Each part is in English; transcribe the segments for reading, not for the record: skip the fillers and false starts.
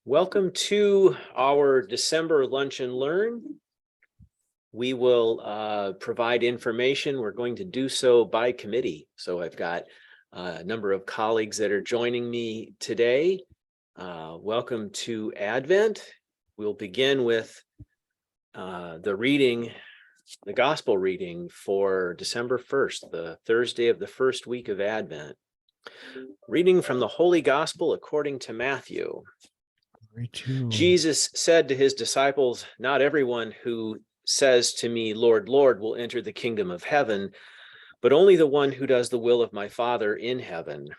Welcome to our December Lunch and Learn. We will provide information. We're going to do so by committee. So I've got a number of colleagues that are joining me today. Welcome to Advent. We'll begin with the gospel reading for December 1st, the Thursday of the first week of Advent. Reading from the Holy Gospel according to Matthew. Jesus said to his disciples, "Not everyone who says to me, 'Lord, Lord,' will enter the kingdom of heaven, but only the one who does the will of my Father in heaven.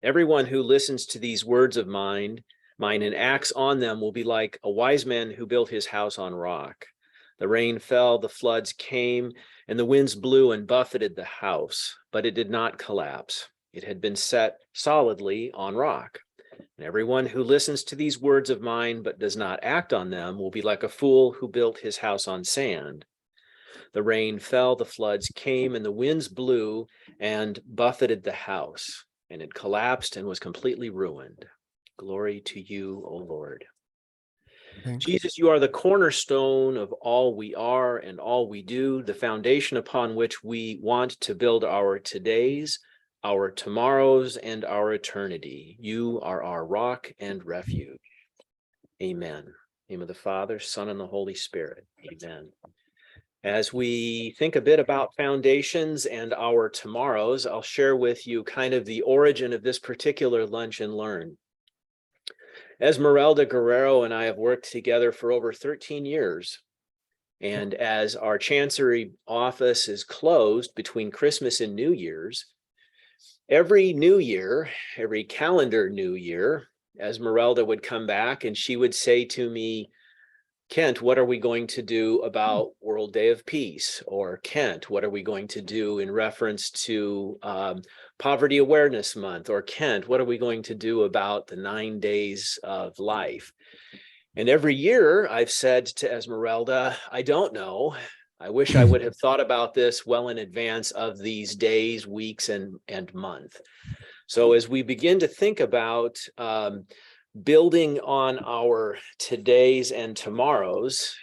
Everyone who listens to these words of mine and acts on them will be like a wise man who built his house on rock. The rain fell, the floods came, and the winds blew and buffeted the house, but it did not collapse. It had been set solidly on rock. And everyone who listens to these words of mine but does not act on them will be like a fool who built his house on sand. The rain fell, the floods came, and the winds blew and buffeted the house, and it collapsed and was completely ruined. Glory to you, O Lord." Jesus, you are the cornerstone of all we are and all we do, the foundation upon which we want to build our todays, our tomorrows, and our eternity. You are our rock and refuge. Amen. In the name of the Father, Son, and the Holy Spirit. Amen. As we think a bit about foundations and our tomorrows, I'll share with you kind of the origin of this particular Lunch and Learn. Esmeralda Guerrero and I have worked together for over 13 years. And as our Chancery office is closed between Christmas and New Year's, every New Year, every calendar New Year, Esmeralda would come back and she would say to me, "Kent, what are we going to do about World Day of Peace?" Or, "Kent, what are we going to do in reference to Poverty Awareness Month?" Or, "Kent, what are we going to do about the 9 days of life?" And every year I've said to Esmeralda, "I don't know. I wish I would have thought about this well in advance of these days, weeks, and month." So as we begin to think about building on our todays and tomorrows,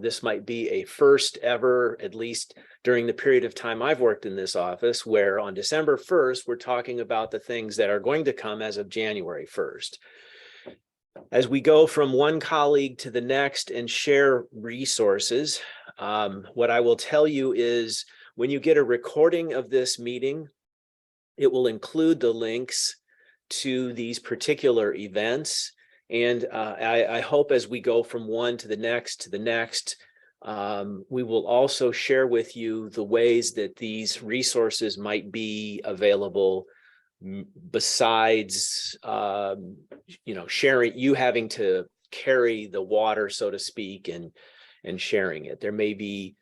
this might be a first ever, at least during the period of time I've worked in this office, where on December 1st, we're talking about the things that are going to come as of January 1st. As we go from one colleague to the next and share resources, what I will tell you is when you get a recording of this meeting, it will include the links to these particular events. And I hope as we go from one to the next, we will also share with you the ways that these resources might be available besides sharing, you having to carry the water, so to speak, and sharing it. There may be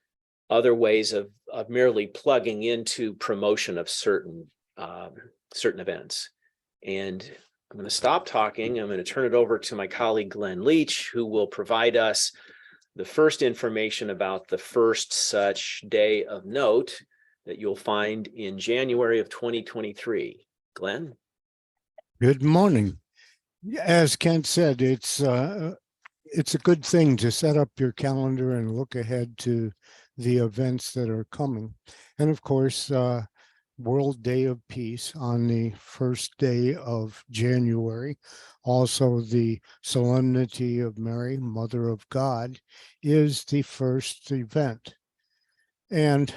other ways of merely plugging into promotion of certain events. And I'm going to stop talking. I'm going to turn it over to my colleague Glenn Leach, who will provide us the first information about the first such day of note that you'll find in January of 2023. Glenn? Good morning. As Kent said, it's a good thing to set up your calendar and look ahead to the events that are coming. And of course, World Day of Peace on the first day of January. Also, the Solemnity of Mary, Mother of God, is the first event. And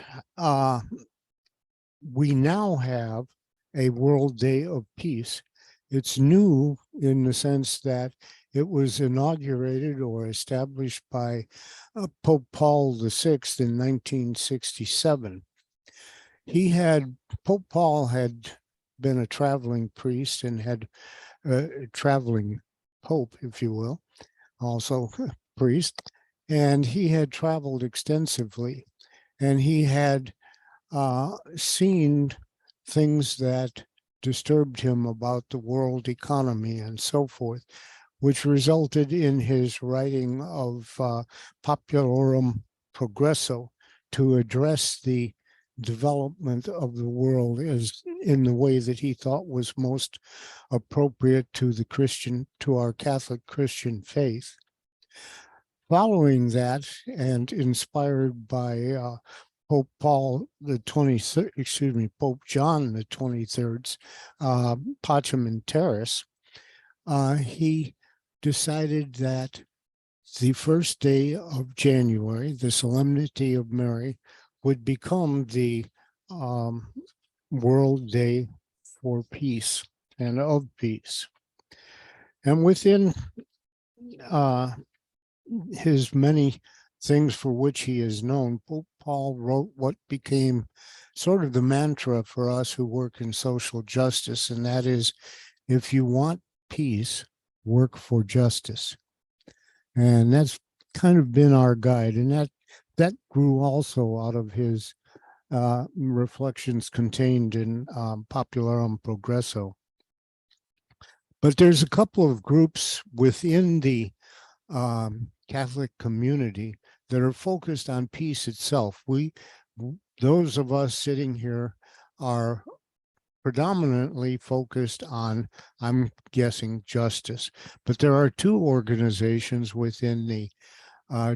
we now have a World Day of Peace. It's new in the sense that it was inaugurated or established by Pope Paul VI in 1967. Pope Paul had been a traveling priest and had traveling pope, if you will, also priest, and he had traveled extensively, and he had seen things that disturbed him about the world economy and so forth, which resulted in his writing of Populorum Progresso to address the development of the world as in the way that he thought was most appropriate to our Catholic Christian faith. Following that, and inspired by Pope Paul the 23rd, Pope John the 23rd's Pacem in Terris, he decided that the first day of January, the Solemnity of Mary, would become the World Day for Peace and of Peace. And within his many things for which he is known, Pope Paul wrote what became sort of the mantra for us who work in social justice, and that is, if you want peace, work for justice. And that's kind of been our guide, and that grew also out of his reflections contained in Popularum Progresso. But there's a couple of groups within the Catholic community that are focused on peace itself. Those of us sitting here are predominantly focused on, I'm guessing, justice. But there are two organizations within the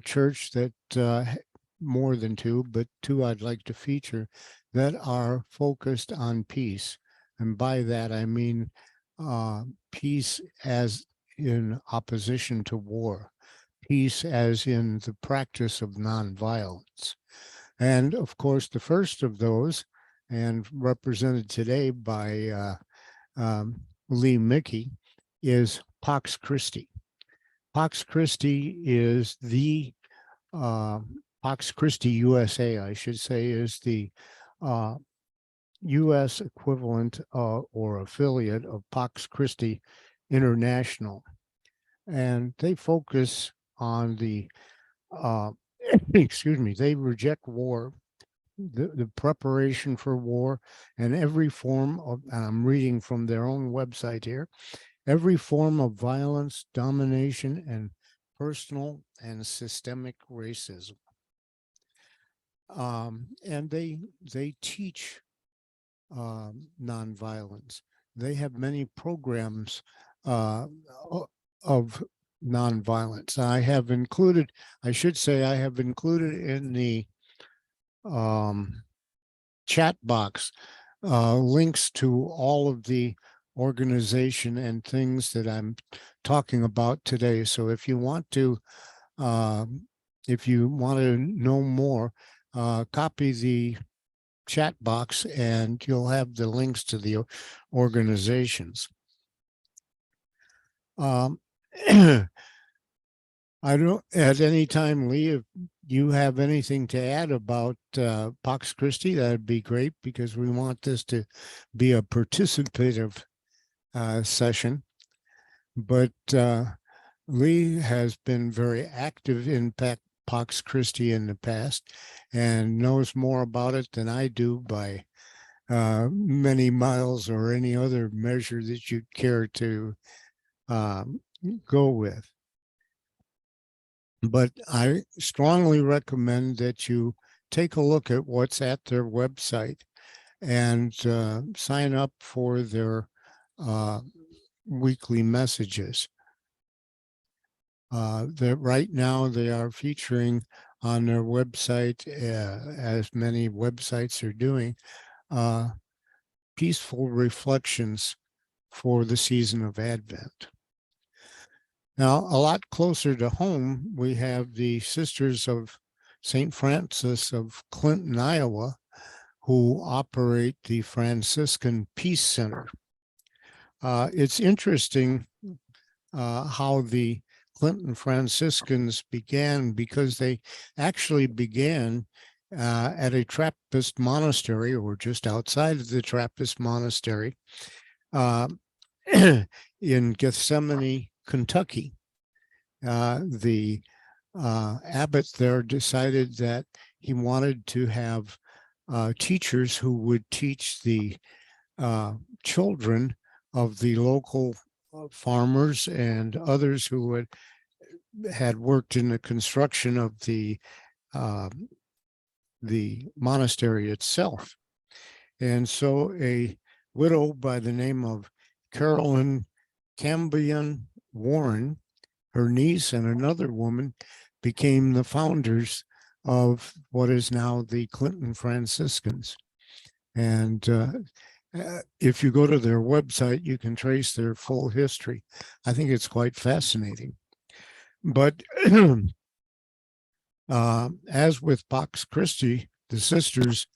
church that, more than two, but two I'd like to feature, that are focused on peace. And by that, I mean peace as in opposition to war, peace as in the practice of nonviolence. And of course, the first of those, and represented today by Lee Mickey, is Pax Christi. Pax Christi is the Pax Christi USA, I should say, is the U.S. equivalent or affiliate of Pax Christi International. And they focus on the, they reject war, the preparation for war, and every form of, and I'm reading from their own website here, every form of violence, domination, and personal and systemic racism. And they teach nonviolence. They have many programs of nonviolence. I have included in the chat box links to all of the organization and things that I'm talking about today. So if you want to know more, copy the chat box and you'll have the links to the organizations. I don't, at any time, Lee, if you have anything to add about Pax Christi, that'd be great, because we want this to be a participative session. But Lee has been very active in Pax Christi in the past and knows more about it than I do by many miles or any other measure that you'd care to go with. But I strongly recommend that you take a look at what's at their website and sign up for their weekly messages. Right now they are featuring on their website, as many websites are doing, peaceful reflections for the season of Advent. Now, a lot closer to home, we have the Sisters of St. Francis of Clinton, Iowa, who operate the Franciscan Peace Center. It's interesting how the Clinton Franciscans began, because they actually began at a Trappist monastery, or just outside of the Trappist monastery, in Gethsemane, Kentucky. The abbot there decided that he wanted to have teachers who would teach the children of the local farmers and others who had worked in the construction of the the monastery itself. And so a widow by the name of Carolyn Cambion Warren, her niece and another woman, became the founders of what is now the Clinton Franciscans. And if you go to their website, you can trace their full history. I think it's quite fascinating. But as with Pax Christi, the sisters,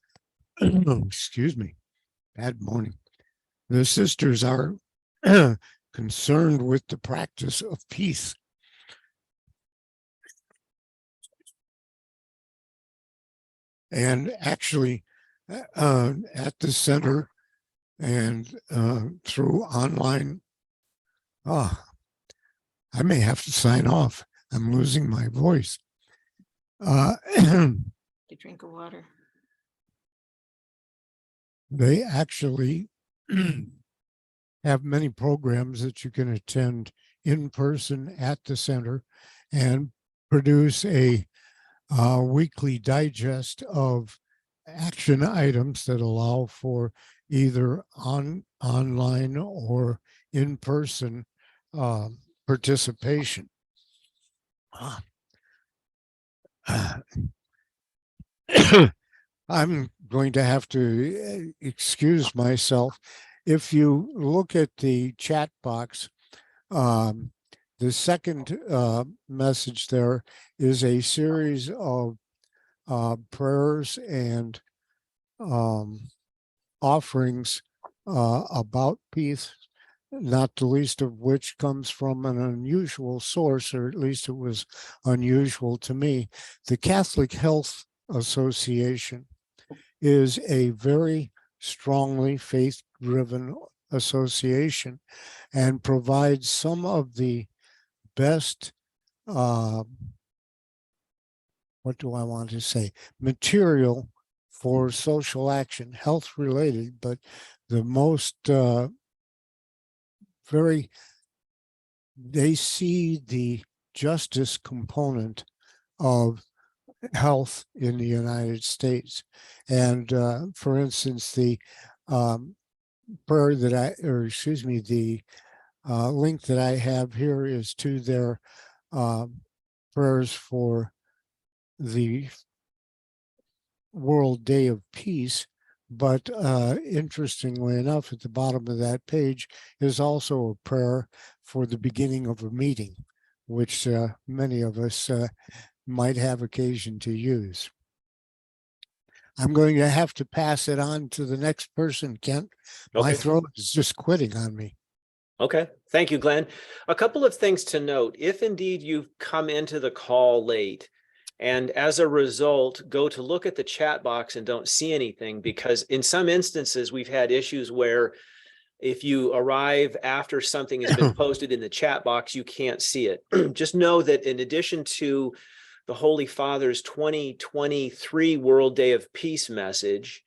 excuse me, bad morning. The sisters are concerned with the practice of peace. And actually, at the center and through online, I may have to sign off. I'm losing my voice. A drink of water. They actually have many programs that you can attend in person at the center and produce a weekly digest of action items that allow for either online or in-person participation. I'm going to have to excuse myself. If you look at the chat box, the second message there is a series of prayers and offerings about peace, not the least of which comes from an unusual source, or at least it was unusual to me. The Catholic Health Association is a very strongly faith-driven association and provides some of the best, what do I want to say, material for social action, health related, but the most they see the justice component of health in the United States. And for instance, the prayer that the link that I have here is to their prayers for the World Day of Peace. But interestingly enough, at the bottom of that page is also a prayer for the beginning of a meeting, which many of us might have occasion to use. I'm going to have to pass it on to the next person, Kent. My Okay. throat is just quitting on me. Okay, thank you, Glenn. A couple of things to note. If indeed you've come into the call late, and as a result, go to look at the chat box and don't see anything, because in some instances, we've had issues where if you arrive after something has been posted in the chat box, you can't see it. Just know that in addition to the Holy Father's 2023 World Day of Peace message,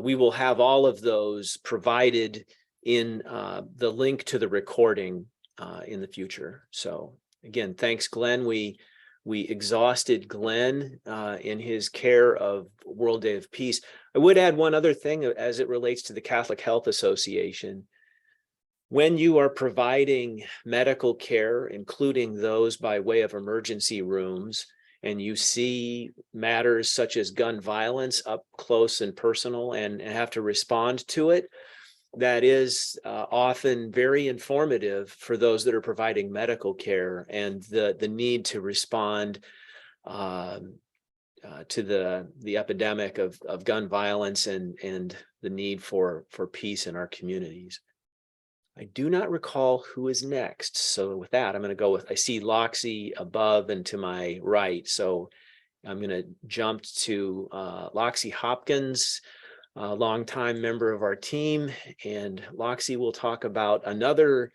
we will have all of those provided in the link to the recording in the future. So again, thanks, Glenn. We exhausted Glenn in his care of World Day of Peace. I would add one other thing as it relates to the Catholic Health Association. When you are providing medical care, including those by way of emergency rooms, and you see matters such as gun violence up close and personal and have to respond to it, that is often very informative for those that are providing medical care, and the need to respond to the epidemic of gun violence and the need for peace in our communities. I do not recall who is next. So with that, I'm going to go with, I see Loxie above and to my right. So I'm going to jump to Loxie Hopkins, a longtime member of our team. And Loxie will talk about another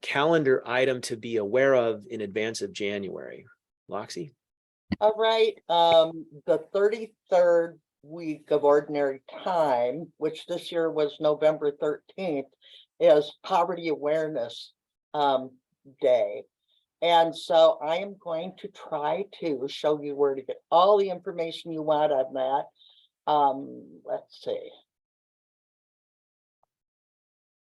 calendar item to be aware of in advance of January. Loxie? All right, the 33rd week of ordinary time, which this year was November 13th, is Poverty Awareness Day. And so I am going to try to show you where to get all the information you want on that. Let's see.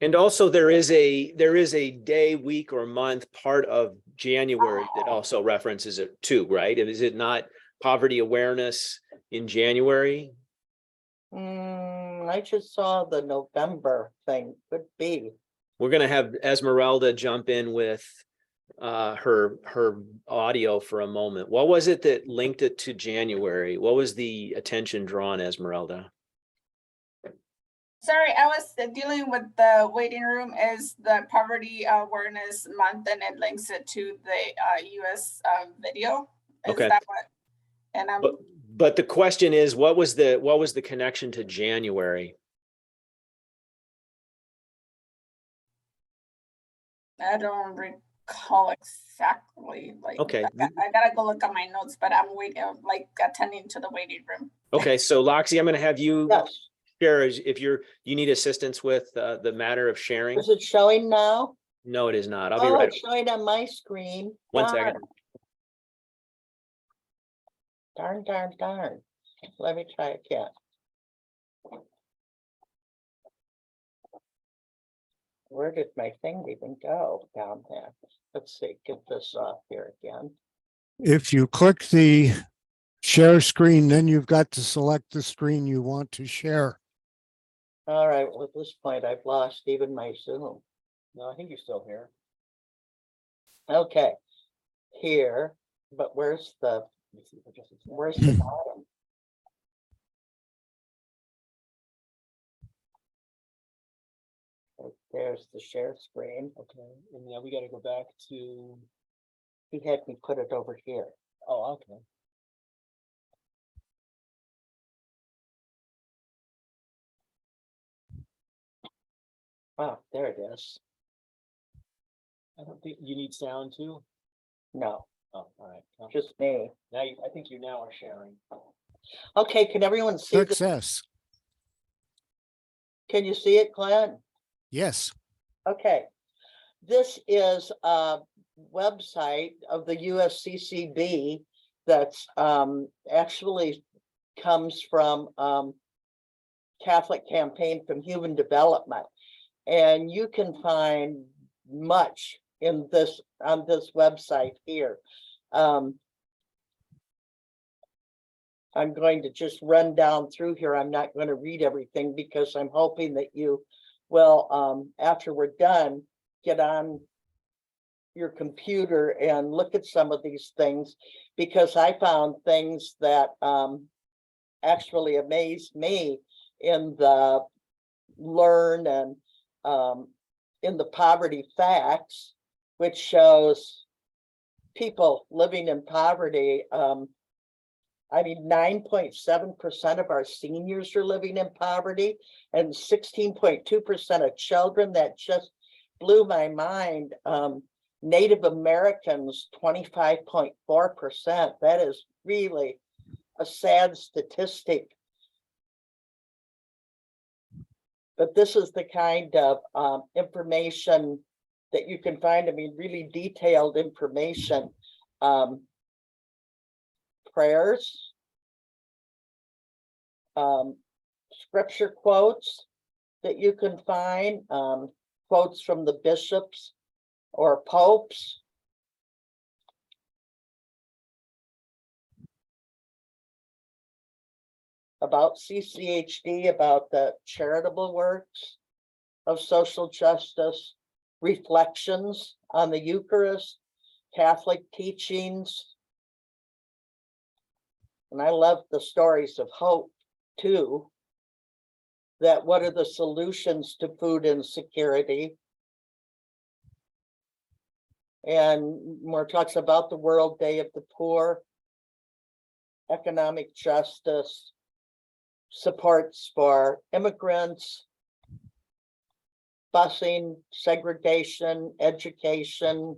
And also there is a day, week, or month part of January that also references it too, right? Is it not poverty awareness in January? I just saw the November thing, could be. We're gonna have Esmeralda jump in with her audio for a moment. What was it that linked it to January? What was the attention drawn, Esmeralda? Sorry, I was dealing with the waiting room is the poverty awareness month, and it links it to the US video. Is Okay. that what? And But the question is, what was the connection to January? I don't recall exactly. Like, Okay. I gotta go look at my notes, but I'm waiting, like attending to the waiting room. Okay, so Loxy, I'm gonna have you Yes, share if you need assistance with the matter of sharing. is it showing now? No, it is not. I'll be Oh, right. it's showing on my screen. One second. Darn, darn, darn. Let me try again. Where did my thing even go down there? Let's see, get this off here again. If you click the share screen, then you've got to select the screen you want to share. All right, well, at this point, I've lost even my Zoom. No, I think you're still here. Okay, here, but where's the bottom? There's the share screen. Okay, and now we gotta go back to. He had me put it over here. Oh, okay. Oh, there it is. I don't think you need sound too. No. Oh, all right. Just me. Now I think you now are sharing. Okay, can everyone see this? Success. Can you see it, Glenn? Yes. Okay. This is a website of the USCCB that's actually comes from Catholic Campaign for Human Development. And you can find much in this on this website here. I'm going to just run down through here. I'm not going to read everything because I'm hoping that you will, after we're done, get on your computer and look at some of these things, because I found things that actually amazed me in the Learn and in the poverty facts, which shows people living in poverty. I mean, 9.7% of our seniors are living in poverty and 16.2% of children. That just blew my mind. Native Americans, 25.4%. That is really a sad statistic. But this is the kind of information that you can find. I mean, really detailed information. Prayers, scripture quotes that you can find, quotes from the bishops or popes. About CCHD, about the charitable works of social justice, reflections on the Eucharist, Catholic teachings. And I love the stories of hope too. That what are the solutions to food insecurity? And more talks about the World Day of the Poor, economic justice, supports for immigrants, busing, segregation, education,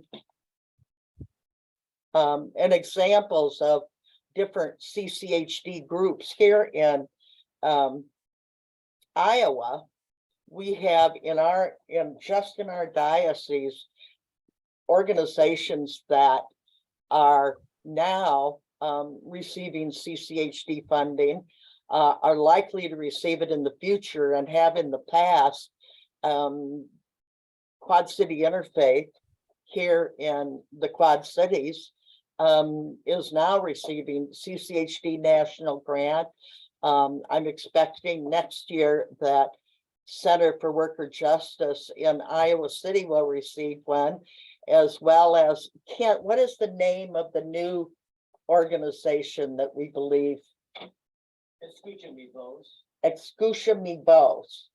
and examples of different CCHD groups. Here in Iowa, we have just in our diocese, organizations that are now receiving CCHD funding are likely to receive it in the future and have in the past. Quad City Interfaith here in the Quad Cities is now receiving CCHD national grant. I'm expecting next year that Center for Worker Justice in Iowa City will receive one, as well as Kent. What is the name of the new organization that we believe? Escucha Mi Voz,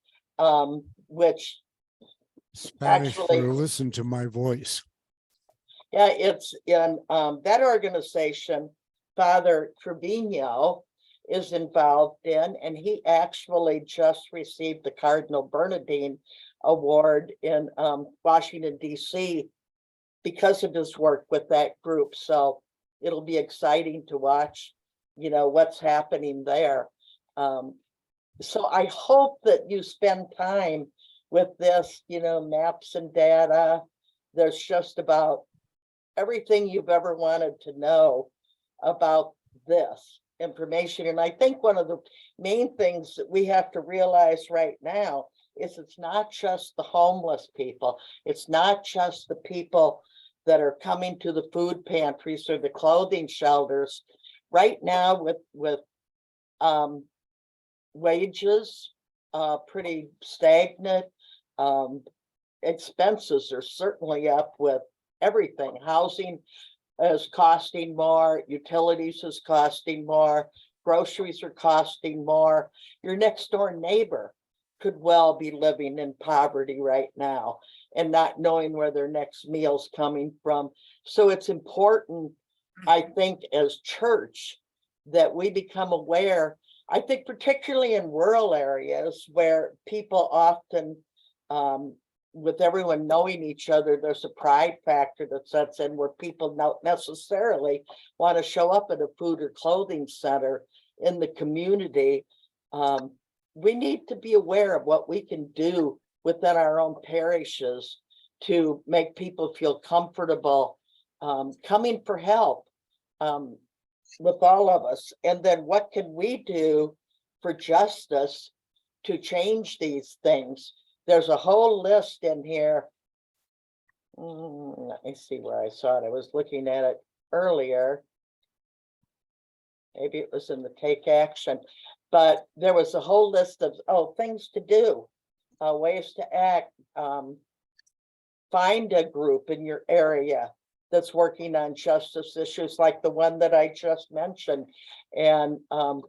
which Spanish actually, for listen to my voice. yeah, it's in that organization. Father Trevino is involved in, and he actually just received the Cardinal Bernardine Award in Washington, D.C. because of his work with that group. So it'll be exciting to watch, you know, what's happening there. So I hope that you spend time with this, you know, maps and data. There's just about everything you've ever wanted to know about this information. And I think one of the main things that we have to realize right now is it's not just the homeless people. It's not just the people that are coming to the food pantries or the clothing shelters. Right now with wages pretty stagnant, expenses are certainly up with everything. Housing is costing more, utilities is costing more, groceries are costing more. Your next door neighbor could well be living in poverty right now and not knowing where their next meal's coming from. So it's important, I think, as church, that we become aware. I think particularly in rural areas where people often, with everyone knowing each other, there's a pride factor that sets in where people don't necessarily want to show up at a food or clothing center in the community. We need to be aware of what we can do within our own parishes to make people feel comfortable coming for help with all of us. And then what can we do for justice to change these things? There's a whole list in here. Let me see where I saw it. I was looking at it earlier. Maybe it was in the Take Action, but there was a whole list of things to do, ways to act. Find a group in your area that's working on justice issues like the one that I just mentioned, and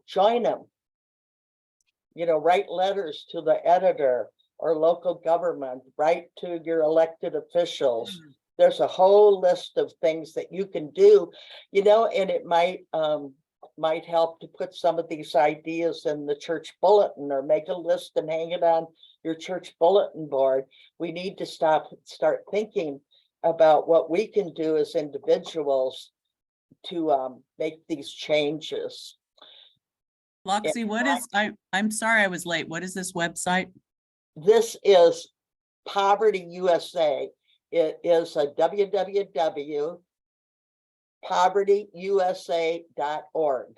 join them. You know, write letters to the editor or local government, write to your elected officials. There's a whole list of things that you can do, you know, and it might help to put some of these ideas in the church bulletin or make a list and hang it on your church bulletin board. We need to start thinking about what we can do as individuals to make these changes. Loxie, what is, I'm sorry I was late. What is this website? This is Poverty USA. It is a www.povertyusa.org.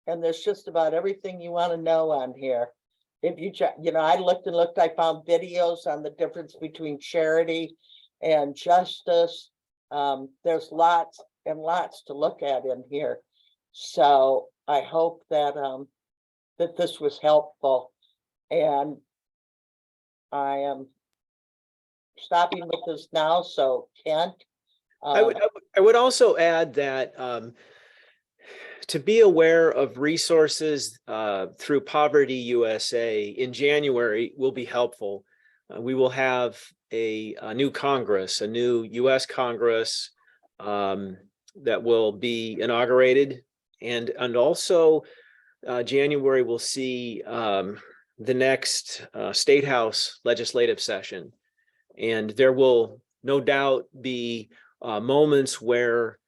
And there's just about everything you want to know on here. If you check, you know, I looked, I found videos on the difference between charity and justice. There's lots and lots to look at in here. So I hope that that this was helpful, and I am stopping with this now. So Kent, I would also add that to be aware of resources through Poverty USA in January will be helpful. We will have a new Congress, a new U.S. Congress that will be inaugurated, and also January will see the next State House legislative session, and there will no doubt be moments where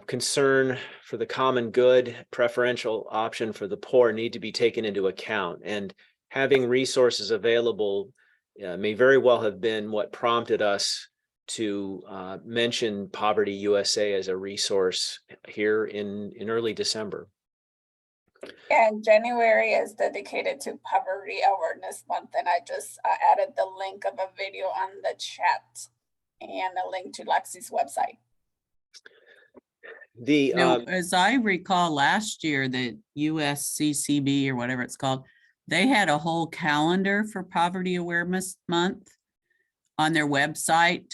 concern for the common good, preferential option for the poor need to be taken into account. And having resources available may very well have been what prompted us to mention Poverty USA as a resource here in early December. And January is dedicated to Poverty Awareness Month, and I just added the link of a video on the chat and a link to Laxey's website. The Now, as I recall last year, the USCCB or whatever it's called, they had a whole calendar for Poverty Awareness Month on their website,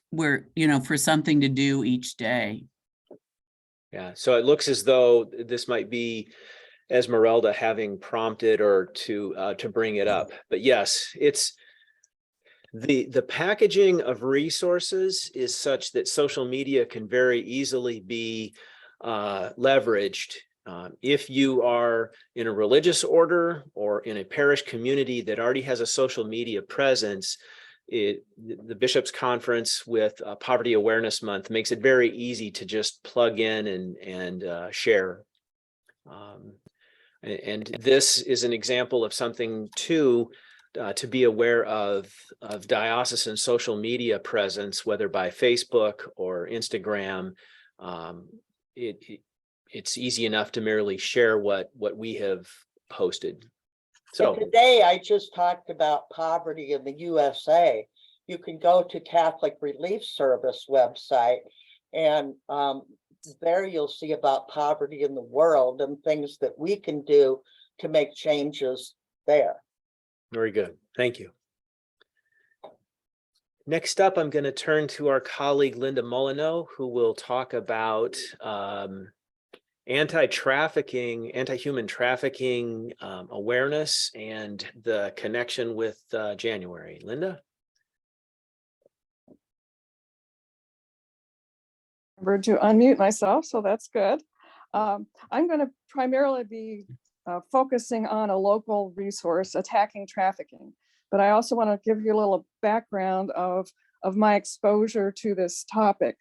where, you know, for something to do each day. Yeah, so it looks as though this might be Esmeralda having prompted or to bring it up. But yes, it's the packaging of resources is such that social media can very easily be leveraged. If you are in a religious order or in a parish community that already has a social media presence, the Bishops' Conference with Poverty Awareness Month makes it very easy to just plug in and share. And this is an example of something too to be aware of diocesan social media presence, whether by Facebook or Instagram. It's easy enough to merely share what we have posted. So today I just talked about poverty in the USA. You can go to Catholic Relief Service website, and there you'll see about poverty in the world and things that we can do to make changes there. very good. Thank you. Next up, I'm going to turn to our colleague Linda Molyneux, who will talk about anti-human trafficking awareness and the connection with January. Linda? Remembered to unmute myself, so that's good. I'm going to primarily be focusing on a local resource, attacking trafficking, but I also want to give you a little background of my exposure to this topic.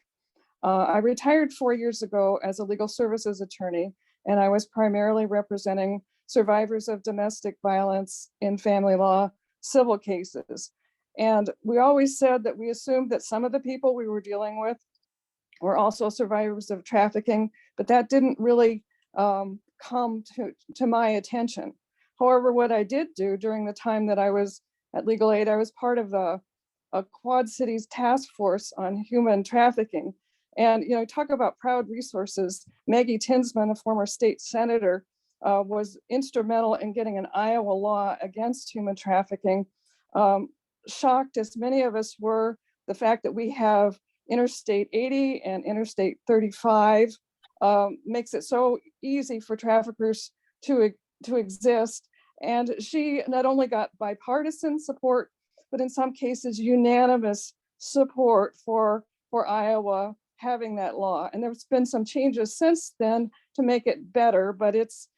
I retired 4 years ago as a legal services attorney, and I was primarily representing survivors of domestic violence in family law civil cases. And we always said that we assumed that some of the people we were dealing with were also survivors of trafficking, but that didn't really come to my attention. However, what I did do during the time that I was at Legal Aid, I was part of a Quad Cities task force on human trafficking. And, you know, talk about proud resources. Maggie Tinsman, a former state senator, was instrumental in getting an Iowa law against human trafficking. Shocked as many of us were, the fact that we have Interstate 80 and Interstate 35 makes it so easy for traffickers to exist. And she not only got bipartisan support, but in some cases unanimous support for Iowa having that law. And there's been some changes since then to make it better, but it's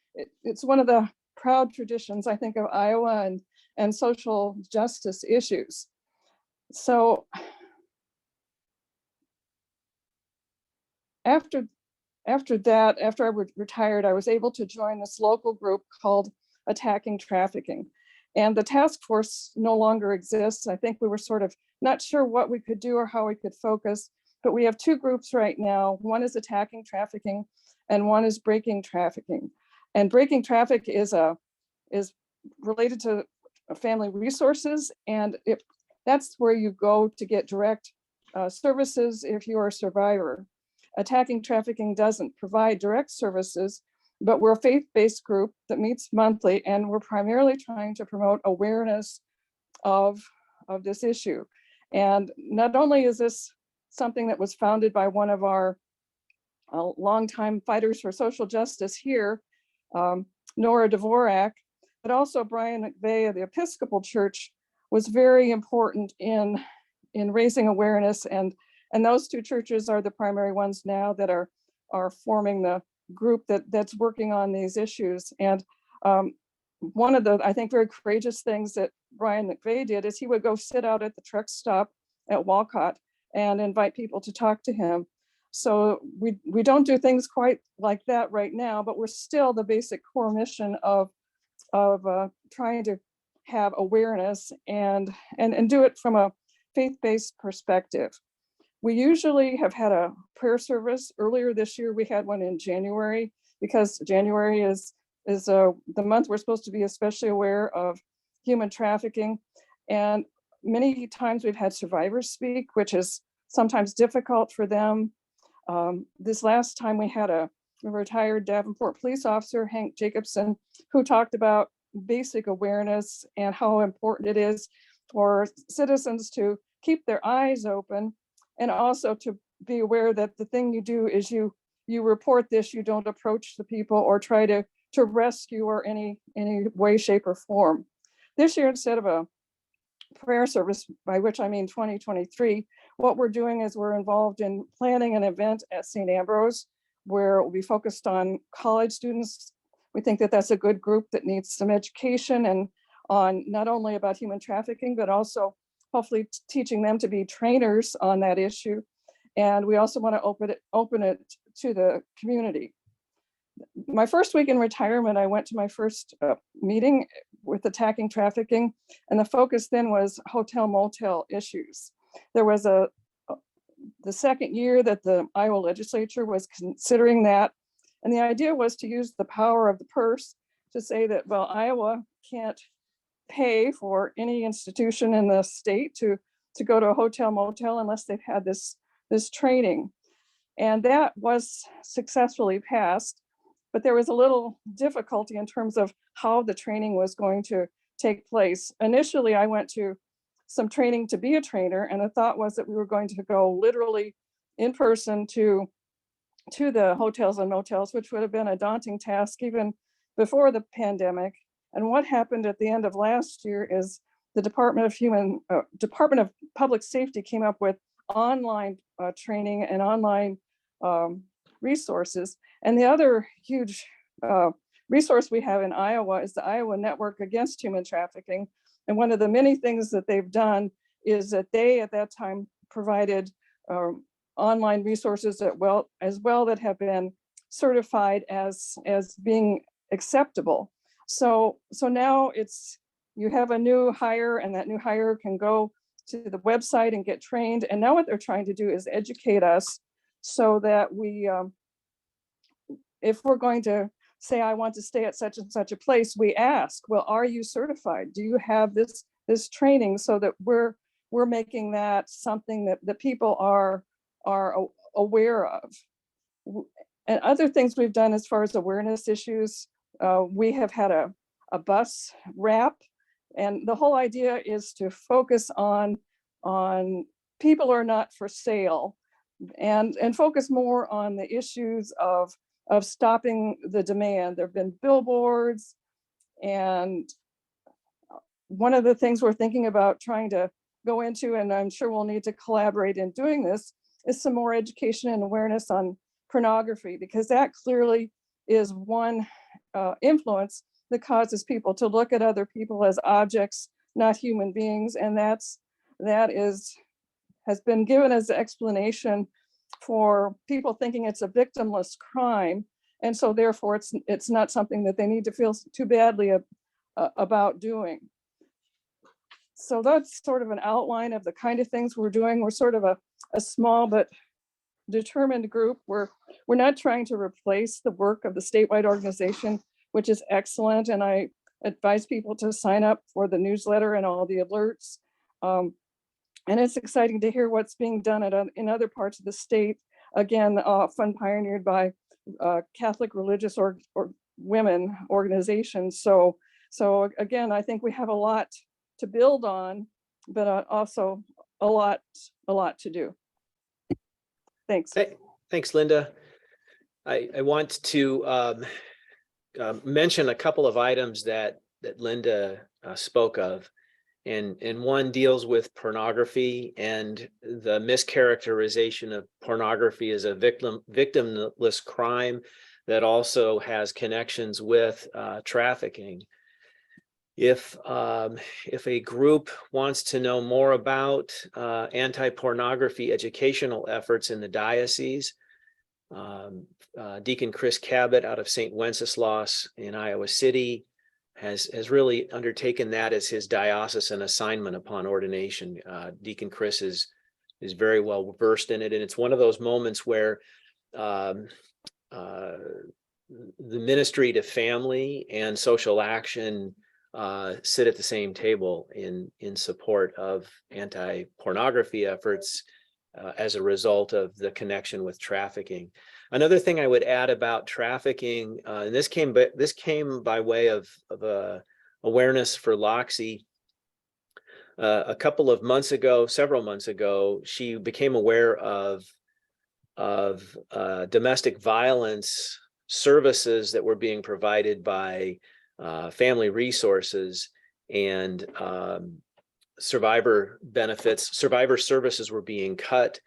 one of the proud traditions, I think, of Iowa and social justice issues. So after that, after I retired, I was able to join this local group called Attacking Trafficking. And the task force no longer exists. I think we were sort of not sure what we could do or how we could focus, but we have two groups right now. One is Attacking Trafficking and one is Breaking Trafficking. And Breaking Traffic is related to family resources, and that's where you go to get direct services if you're a survivor. Attacking Trafficking doesn't provide direct services, but we're a faith-based group that meets monthly, and we're primarily trying to promote awareness of this issue. And not only is this something that was founded by one of our longtime fighters for social justice here, Nora Dvorak, but also Brian McVeigh of the Episcopal Church was very important in raising awareness, and those two churches are the primary ones now that are forming the group that's working on these issues. And one of the, I think, very courageous things that Brian McVeigh did is he would go sit out at the truck stop at Walcott and invite people to talk to him. So we don't do things quite like that right now, but we're still the basic core mission of trying to have awareness and do it from a faith-based perspective. We usually have had a prayer service. Earlier this year, we had one in January, because January is the month we're supposed to be especially aware of human trafficking. And many times we've had survivors speak, which is sometimes difficult for them. This last time we had a retired Davenport police officer, Hank Jacobson, who talked about basic awareness and how important it is for citizens to keep their eyes open, and also to be aware that the thing you do is you report this, you don't approach the people or try to rescue or any way, shape, or form. This year, instead of a prayer service, by which I mean 2023, what we're doing is we're involved in planning an event at St. Ambrose where it will be focused on college students. We think that that's a good group that needs some education and on not only about human trafficking, but also hopefully teaching them to be trainers on that issue. And we also want to open it to the community. My first week in retirement, I went to my first meeting with Attacking Trafficking, and the focus then was hotel motel issues. There was the second year that the Iowa legislature was considering that, and the idea was to use the power of the purse to say that, well, Iowa can't pay for any institution in the state to go to a hotel motel unless they've had this training. And that was successfully passed, but there was a little difficulty in terms of how the training was going to take place. Initially, I went to some training to be a trainer, and the thought was that we were going to go literally in person to the hotels and motels, which would have been a daunting task even before the pandemic. And what happened at the end of last year is the Department of Public Safety came up with online training and online resources. And the other huge resource we have in Iowa is the Iowa Network Against Human Trafficking. And one of the many things that they've done is that they at that time provided online resources that have been certified as being acceptable. So now you have a new hire, and that new hire can go to the website and get trained. And now what they're trying to do is educate us so that we, if we're going to say, I want to stay at such and such a place, we ask, well, are you certified? Do you have this training, so that we're making that something that people are aware of. And other things we've done as far as awareness issues, we have had a bus wrap, and the whole idea is to focus on people are not for sale, and focus more on the issues of stopping the demand. There have been billboards, and one of the things we're thinking about trying to go into, and I'm sure we'll need to collaborate in doing this, is some more education and awareness on pornography, because that clearly is one influence that causes people to look at other people as objects, not human beings. And that has been given as an explanation for people thinking it's a victimless crime. And so therefore it's not something that they need to feel too badly about doing. So that's sort of an outline of the kind of things we're doing. We're sort of a small but determined group. We're not trying to replace the work of the statewide organization, which is excellent. And I advise people to sign up for the newsletter and all the alerts. And it's exciting to hear what's being done in other parts of the state. Again, often pioneered by Catholic religious or women organizations. So again, I think we have a lot to build on, but also a lot to do. Thanks. Thanks, Linda. I want to mention a couple of items that Linda spoke of. And one deals with pornography and the mischaracterization of pornography as a victimless crime that also has connections with trafficking. If a group wants to know more about anti-pornography educational efforts in the diocese, Deacon Chris Cabot out of St. Wenceslas in Iowa City has really undertaken that as his diocesan assignment upon ordination. Deacon Chris is very well versed in it, and it's one of those moments where the ministry to family and social action sit at the same table in support of anti-pornography efforts as a result of the connection with trafficking. Another thing I would add about trafficking, and this came by way of awareness for Loxie. A couple of months ago, several months ago, she became aware of domestic violence services that were being provided by Family Resources, and survivor benefits, survivor services were being cut.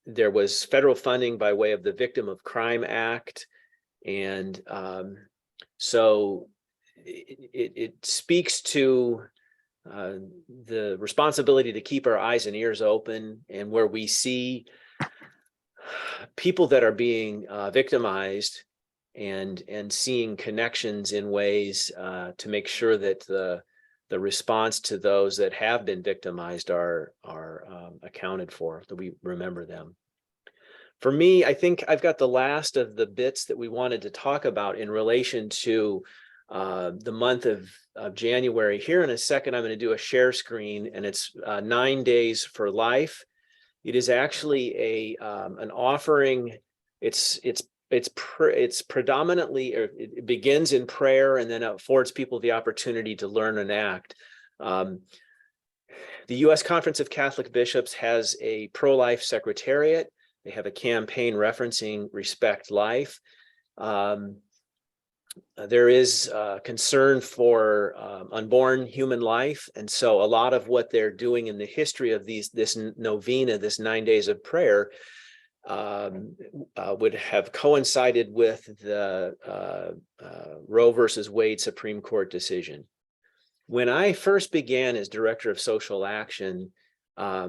There was federal funding by way of the Victim of Crime Act. And so it speaks to the responsibility to keep our eyes and ears open, and where we see people that are being victimized, and seeing connections in ways to make sure that the response to those that have been victimized are accounted for, that we remember them. For me, I think I've got the last of the bits that we wanted to talk about in relation to the month of January. Here in a second, I'm going to do a share screen, and it's 9 Days for Life. It is actually an offering. It's predominantly, or it begins in prayer, and then affords people the opportunity to learn and act. The U.S. Conference of Catholic Bishops has a pro-life secretariat. They have a campaign referencing Respect Life. There is concern for unborn human life, and so a lot of what they're doing in the history of this novena, this 9 days of prayer, would have coincided with the Roe versus Wade Supreme Court decision. When I first began as director of social action, I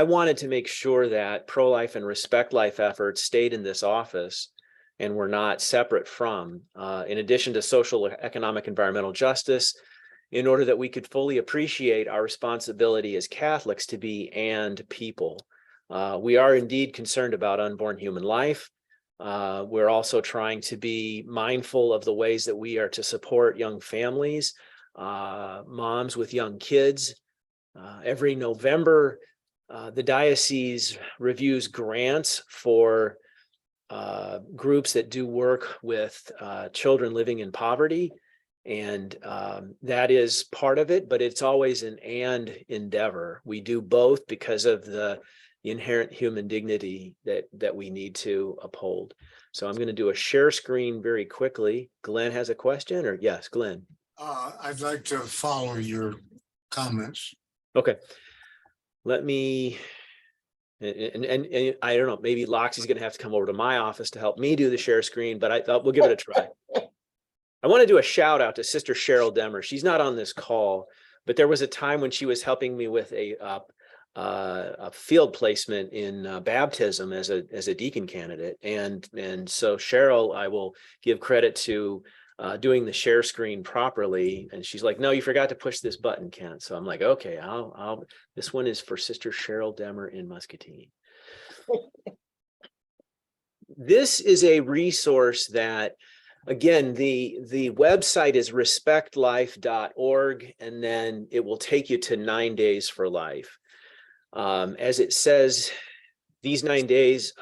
wanted to make sure that pro-life and Respect Life efforts stayed in this office and were not separate from, in addition to social, economic, environmental justice, in order that we could fully appreciate our responsibility as Catholics to be and people. We are indeed concerned about unborn human life. We're also trying to be mindful of the ways that we are to support young families, moms with young kids. Every November, the diocese reviews grants for groups that do work with children living in poverty. And that is part of it, but it's always an and endeavor. We do both because of the inherent human dignity that we need to uphold. So I'm going to do a share screen very quickly. Glenn has a question, or yes, Glenn. I'd like to follow your comments. Okay. Let me, and I don't know, maybe Loxie's going to have to come over to my office to help me do the share screen, but I thought we'll give it a try. I want to do a shout out to Sister Cheryl Demmer. She's not on this call, but there was a time when she was helping me with a field placement in baptism as a deacon candidate, and so Cheryl, I will give credit to doing the share screen properly, and she's like, no, you forgot to push this button, Kent. So I'm like, okay, I'll this one is for Sister Cheryl Demmer in Muscatine. This is a resource that, again, the website is respectlife.org, and then it will take you to 9 Days for Life. As it says, these 9 days,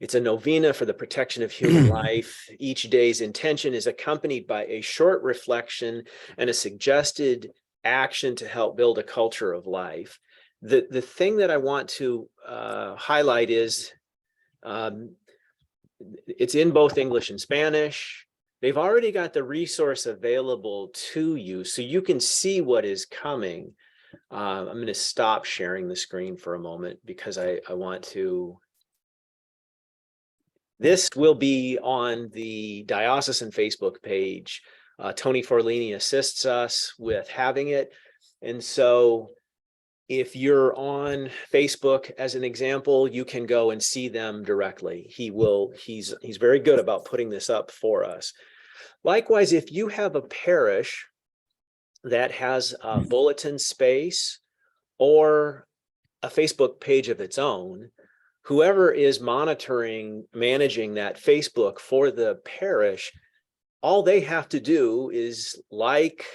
it's a novena for the protection of human life. Each day's intention is accompanied by a short reflection and a suggested action to help build a culture of life. The thing that I want to highlight is it's in both English and Spanish. They've already got the resource available to you, so you can see what is coming. I'm going to stop sharing the screen for a moment because I want to. This will be on the diocesan Facebook page. Tony Forlini assists us with having it. And so if you're on Facebook, as an example, you can go and see them directly. He's very good about putting this up for us. Likewise, if you have a parish that has a bulletin space or a Facebook page of its own, whoever is managing that Facebook for the parish, all they have to do is like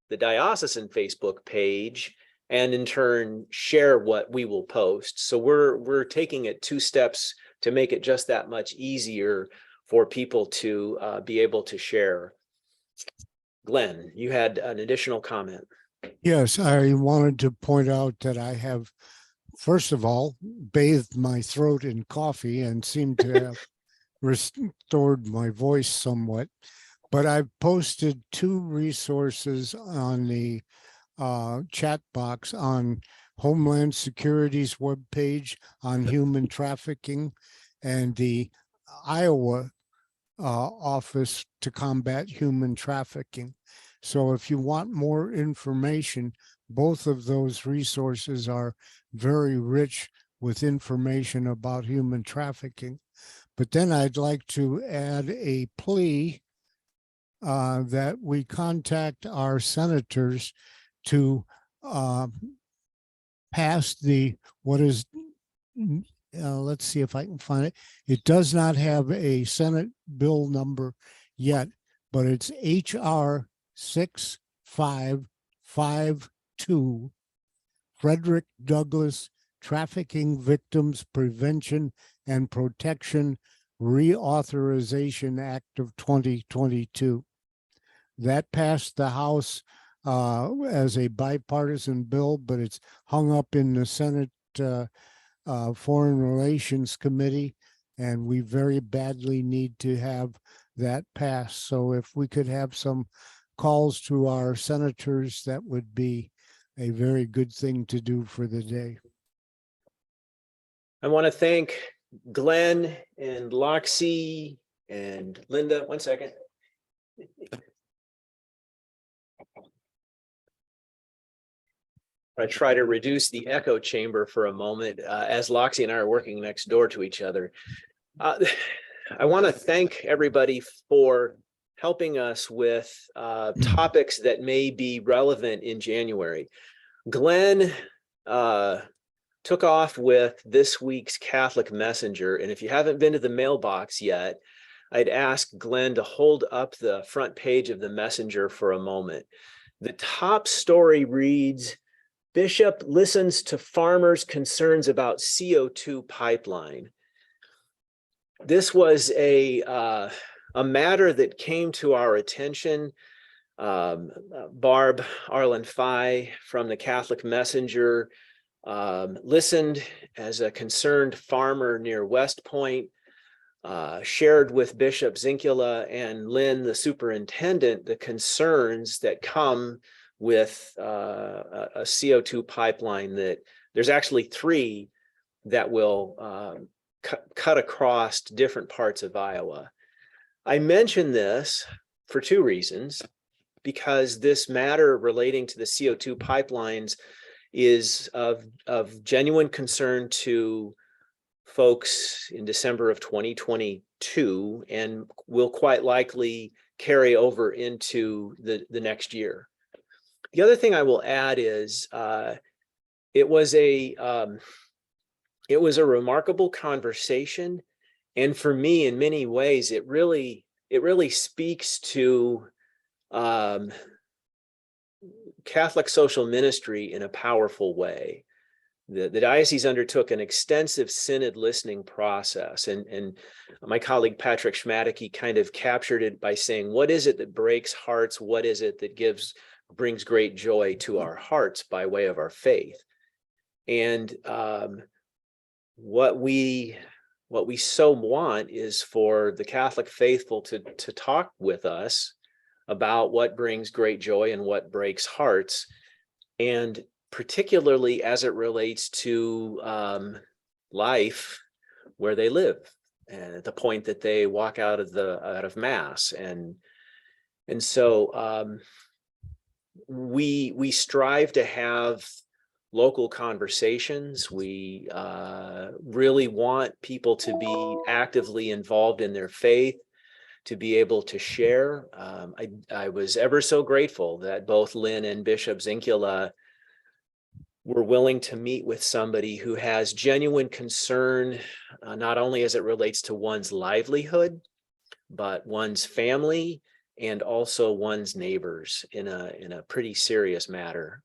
the diocesan Facebook page and in turn share what we will post. So we're taking it 2 steps to make it just that much easier for people to be able to share. Glenn, you had an additional comment. Yes, I wanted to point out that I have, first of all, bathed my throat in coffee and seem to have restored my voice somewhat. But I've posted 2 resources on the chat box on Homeland Security's webpage on human trafficking and the Iowa Office to Combat Human Trafficking. So if you want more information, both of those resources are very rich with information about human trafficking. But then I'd like to add a plea that we contact our senators to pass the, what is, let's see if I can find it. It does not have a Senate bill number yet, but it's HR 6552, Frederick Douglass Trafficking Victims Prevention and Protection Reauthorization Act of 2022. That passed the House as a bipartisan bill, but it's hung up in the Senate Foreign Relations Committee, and we very badly need to have that passed. So if we could have some calls to our senators, that would be a very good thing to do for the day. I want to thank Glenn and Loxie and Linda. One second. I try to reduce the echo chamber for a moment as Loxie and I are working next door to each other. I want to thank everybody for helping us with topics that may be relevant in January. Glenn took off with this week's Catholic Messenger, and if you haven't been to the mailbox yet, I'd ask Glenn to hold up the front page of the Messenger for a moment. The top story reads, Bishop listens to farmers' concerns about CO2 pipeline. This was a matter that came to our attention. Barb Arlen Fye from the Catholic Messenger listened as a concerned farmer near West Point, shared with Bishop Zinkula and Lynn, the superintendent, the concerns that come with a CO2 pipeline. That there's actually 3 that will cut across different parts of Iowa. I mention this for 2 reasons, because this matter relating to the CO2 pipelines is of genuine concern to folks in December of 2022 and will quite likely carry over into the next year. The other thing I will add is it was a remarkable conversation, and for me, in many ways, it really speaks to Catholic social ministry in a powerful way. The diocese undertook an extensive synod listening process, and my colleague Patrick Schmadeke kind of captured it by saying, what is it that breaks hearts? What is it that brings great joy to our hearts by way of our faith? And what we so want is for the Catholic faithful to talk with us about what brings great joy and what breaks hearts, and particularly as it relates to life where they live, and at the point that they walk out of Mass, and so we strive to have local conversations. We really want people to be actively involved in their faith, to be able to share. I was ever so grateful that both Lynn and Bishop Zinkula were willing to meet with somebody who has genuine concern, not only as it relates to one's livelihood, but one's family and also one's neighbors in a pretty serious matter.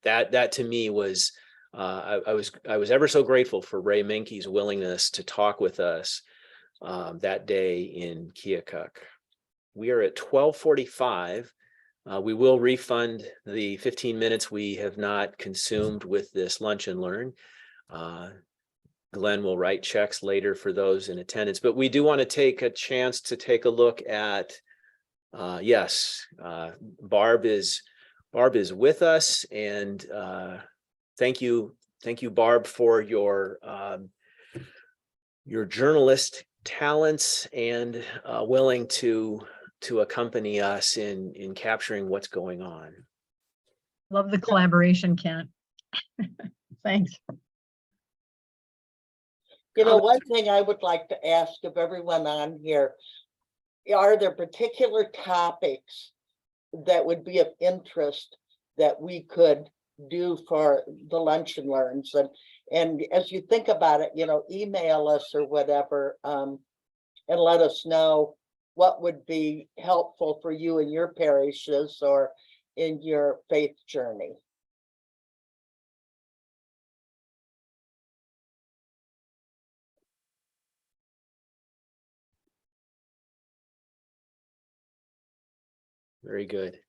That to me was, I was ever so grateful for Ray Minke's willingness to talk with us that day in Keokuk. We are at 12:45. We will refund the 15 minutes we have not consumed with this lunch and learn. Glenn will write checks later for those in attendance, but we do want to take a chance to take a look at, yes, Barb is with us, and thank you, Barb, for your journalist talents and willing to accompany us in capturing what's going on. Love the collaboration, Kent. Thanks. You know, one thing I would like to ask of everyone on here, are there particular topics that would be of interest that we could do for the lunch and learns? And as you think about it, you know, email us or whatever, and let us know what would be helpful for you in your parishes or in your faith journey. Very good.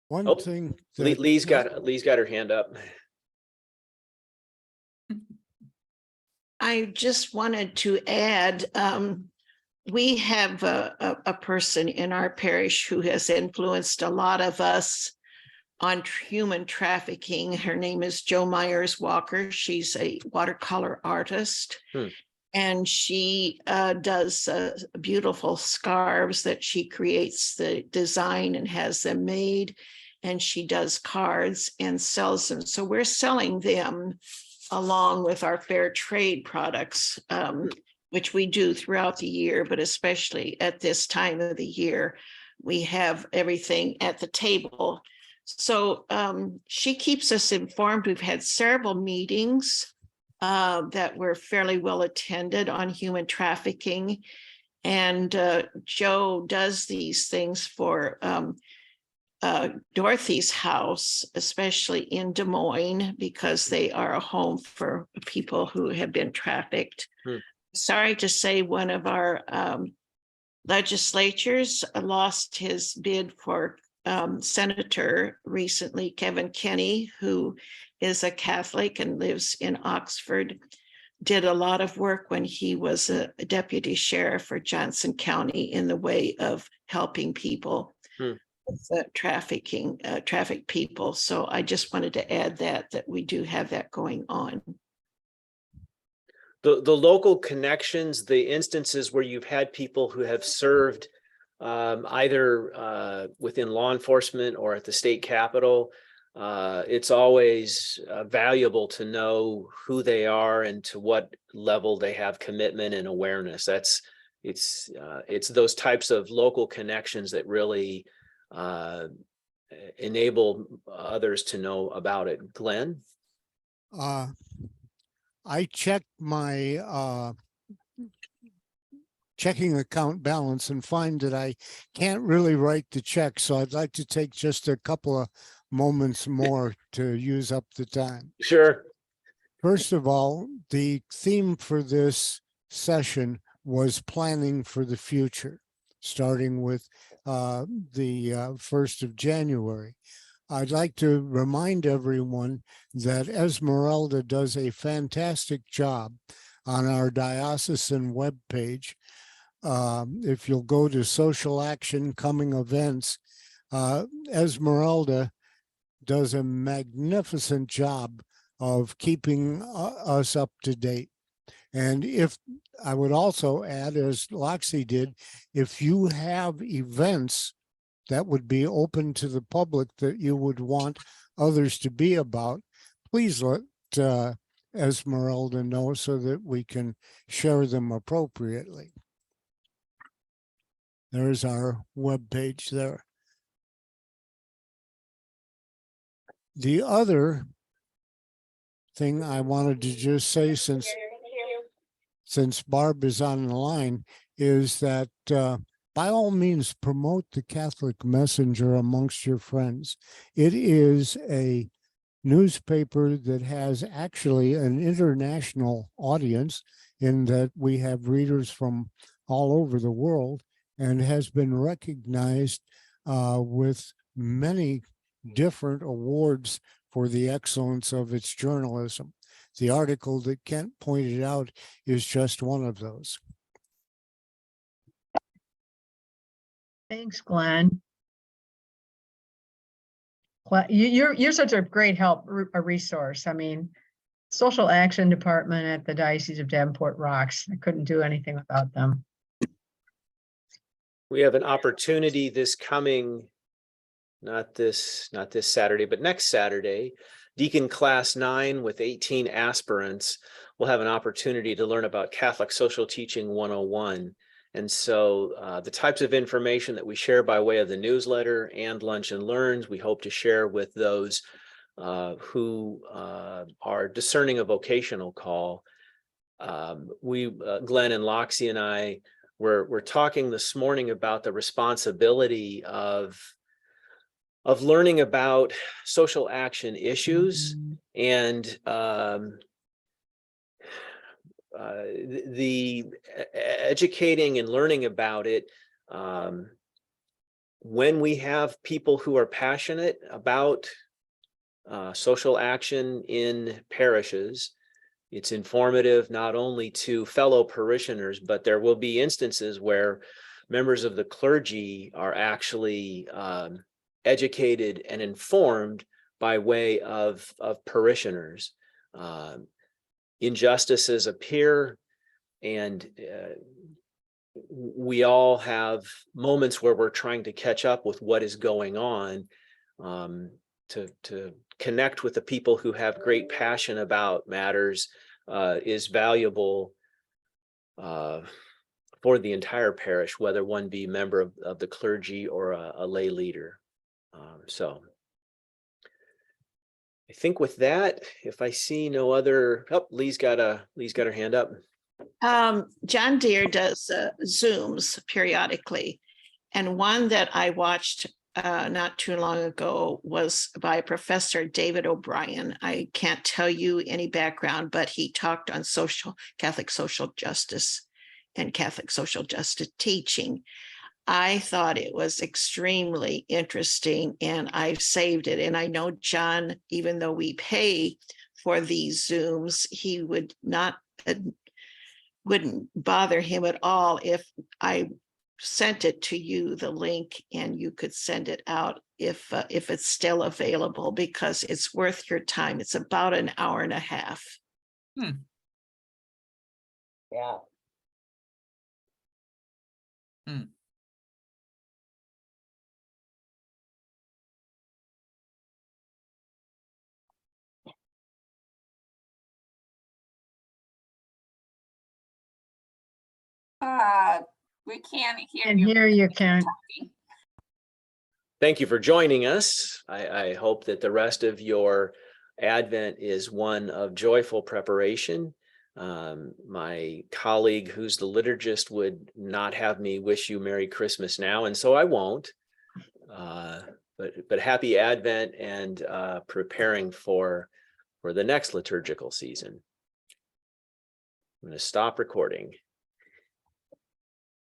One Oh, thing Lee's got her hand up. I just wanted to add, we have a person in our parish who has influenced a lot of us on human trafficking. Her name is Jo Myers Walker. She's a watercolor artist. And she does beautiful scarves that she creates the design and has them made. And she does cards and sells them. So we're selling them along with our fair trade products, which we do throughout the year, but especially at this time of the year, we have everything at the table. So she keeps us informed. We've had several meetings that were fairly well attended on human trafficking. And Jo does these things for Dorothy's house, especially in Des Moines, because they are a home for people who have been trafficked. Sorry to say, one of our legislatures lost his bid for senator recently, Kevin Kenney, who is a Catholic and lives in Oxford, did a lot of work when he was a deputy sheriff for Johnson County in the way of helping people with traffic people. So I just wanted to add that we do have that going on. The local connections, the instances where you've had people who have served either within law enforcement or at the state capitol, it's always valuable to know who they are and to what level they have commitment and awareness. It's those types of local connections that really enable others to know about it. Glenn? I checked my checking account balance and find that I can't really write the check. So I'd like to take just a couple of moments more to use up the time. Sure. First of all, the theme for this session was planning for the future, starting with the 1st of January. I'd like to remind everyone that Esmeralda does a fantastic job on our diocesan webpage. If you'll go to social action, coming events, Esmeralda does a magnificent job of keeping us up to date. And if I would also add, as Loxie did, if you have events that would be open to the public that you would want others to be about, please let Esmeralda know so that we can share them appropriately. There's our webpage there. The other thing I wanted to just say, since Barb is on the line, is that by all means promote the Catholic Messenger amongst your friends. It is a newspaper that has actually an international audience in that we have readers from all over the world, and has been recognized with many different awards for the excellence of its journalism. The article that Kent pointed out is just one of those. Thanks, Glenn. You're such a great help, a resource. I mean, Social Action Department at the Diocese of Davenport rocks. I couldn't do anything without them. We have an opportunity this coming, not this Saturday, but next Saturday. Deacon Class 9 with 18 aspirants will have an opportunity to learn about Catholic Social Teaching 101. And so the types of information that we share by way of the newsletter and Lunch and Learns, we hope to share with those who are discerning a vocational call. Glenn and Loxie and I were talking this morning about the responsibility of learning about social action issues and the educating and learning about it. When we have people who are passionate about social action in parishes, it's informative not only to fellow parishioners, but there will be instances where members of the clergy are actually educated and informed by way of parishioners. Injustices appear, and we all have moments where we're trying to catch up with what is going on, to connect with the people who have great passion about matters is valuable for the entire parish, whether one be member of the clergy or a lay leader. So I think with that, if I see no other, Lee's got her hand up. John Deere does Zooms periodically. And one that I watched not too long ago was by Professor David O'Brien. I can't tell you any background, but he talked on Catholic social justice and Catholic social justice teaching. I thought it was extremely interesting, and I've saved it. And I know John, even though we pay for these Zooms, he would not, wouldn't bother him at all if I sent it to you, the link, and you could send it out if it's still available, because it's worth your time. It's about an hour and a half. Yeah. We can't hear And you. here you can. Thank you for joining us. I hope that the rest of your Advent is one of joyful preparation. My colleague, who's the liturgist, would not have me wish you Merry Christmas now, and so I won't. But happy Advent and preparing for the next liturgical season. I'm going to stop recording.